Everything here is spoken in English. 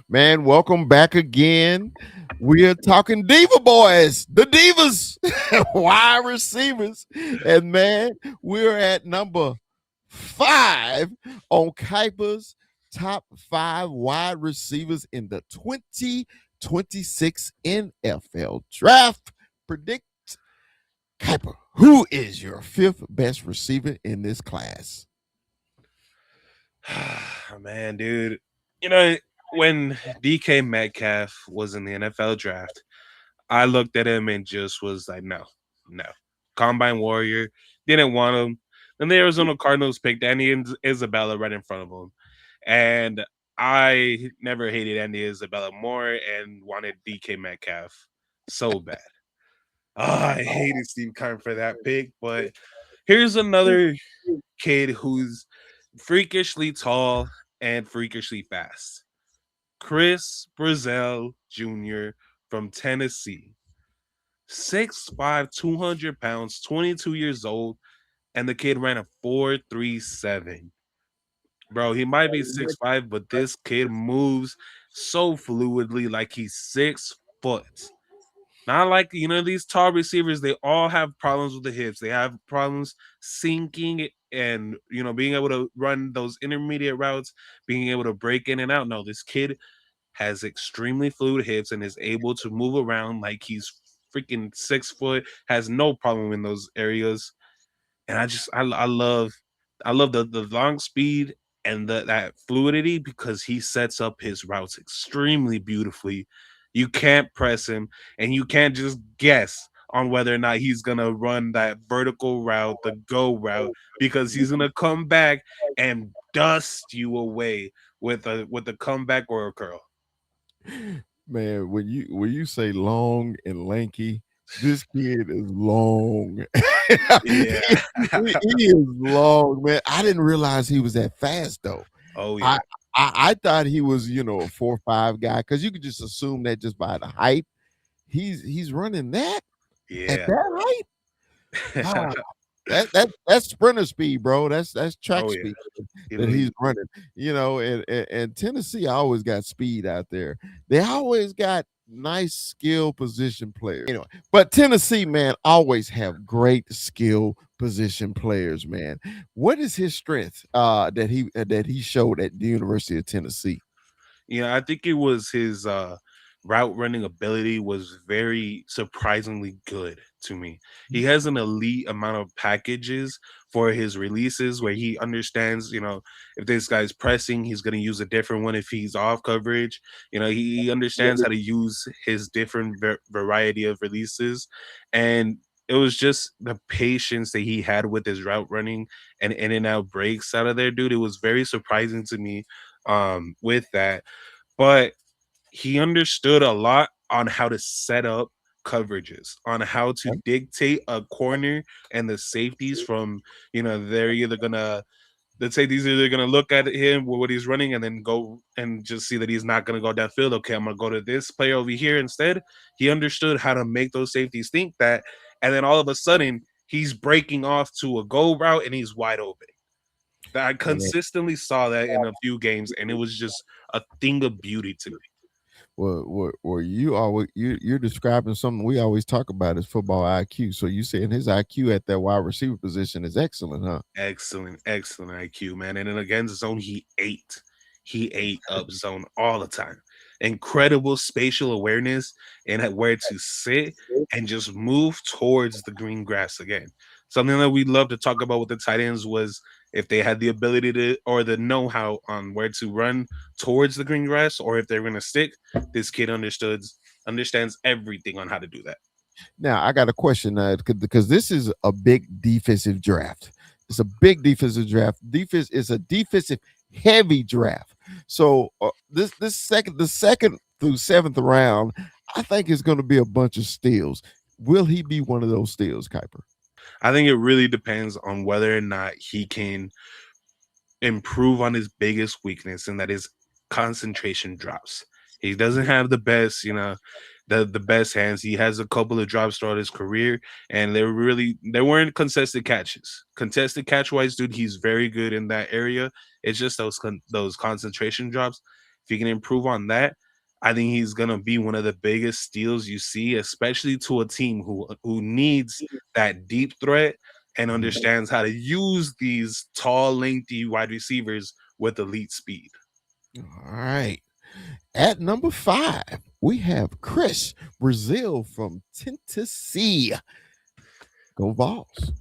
Man, welcome back again. We're talking Diva Boys, the Divas, wide receivers. And man, we're at number 5 on Kuiper's top 5 wide receivers in the 2026 NFL Draft. Predict, Kuiper, who is your 5th best receiver in this class? Man, dude. You know, when DK Metcalf was in the NFL draft, I looked at him and just was like, no, no. Combine Warrior, didn't want him. Then the Arizona Cardinals picked Isabella right in front of him. And I never hated Andy Isabella more and wanted DK Metcalf so bad. I hated Steve Kern for that pick, but here's another kid who's freakishly tall and freakishly fast. Chris Brrazzell Jr. from Tennessee. 6'5", 200 pounds, 22 years old, and the kid ran a 4.37. Bro, he might be 6'5", but this kid moves so fluidly like he's 6 foot. Not like, these tall receivers, they all have problems with the hips. They have problems sinking and, being able to run those intermediate routes, being able to break in and out. No, this kid has extremely fluid hips and is able to move around like he's freaking 6 foot, has no problem in those areas. And I love the long speed and that fluidity because he sets up his routes extremely beautifully. You can't press him, and you can't just guess on whether or not he's gonna run that vertical route, the go route, because he's gonna come back and dust you away with a comeback or a curl. Man, when you say long and lanky, this kid is long. Yeah. He is long, man. I didn't realize he was that fast though. Oh I yeah. I thought he was, a 4 or 5 guy because you could just assume that just by the height. He's running that at Yeah. that height. Ah, that's sprinter speed, bro. That's track Oh yeah. speed that he's Elite. running. And Tennessee always got speed out there. They always got nice skill position players. Anyway, but Tennessee, man, always have great skill position players, man. What is his strength that he showed at the University of Tennessee? I think it was his route running ability was very surprisingly good to me. He has an elite amount of packages for his releases where he understands, if this guy's pressing, he's going to use a different one if he's off coverage. He understands how to use his different variety of releases. And it was just the patience that he had with his route running and in and out breaks out of there, dude. It was very surprising to me with that, but he understood a lot on how to set up coverages, on how to dictate a corner and the safeties from, they're either gonna let's say these are either gonna look at him with what he's running and then go and just see that he's not gonna go downfield. Okay, I'm gonna go to this player over here instead. He understood how to make those safeties think that, and then all of a sudden he's breaking off to a go route and he's wide open. I consistently saw that in a few games, and it was just a thing of beauty to me. Well, you're describing something we always talk about is football IQ. So you saying his IQ at that wide receiver position is excellent, huh? Excellent, excellent IQ, man. And then against zone, he ate. He ate up zone all the time. Incredible spatial awareness and at where to sit and just move towards the green grass again. Something that we love to talk about with the tight ends was if they had the ability to or the know-how on where to run towards the green grass or if they're going to stick. This kid understands everything on how to do that. Now I got a question because this is a big defensive draft. It's a big defensive draft. Defense is a defensive heavy draft. So the second through seventh round, I think is going to be a bunch of steals. Will he be one of those steals, Kuiper? I think it really depends on whether or not he can improve on his biggest weakness, and that is concentration drops. He doesn't have the best, the best hands. He has a couple of drops throughout his career, and they weren't contested catches. Contested catch wise, dude, he's very good in that area. It's just those concentration drops. If he can improve on that, I think he's gonna be one of the biggest steals you see, especially to a team who needs that deep threat and understands how to use these tall, lengthy wide receivers with elite speed. All right. At number 5, we have Chris Brrazzell from Tennessee. Go Vols.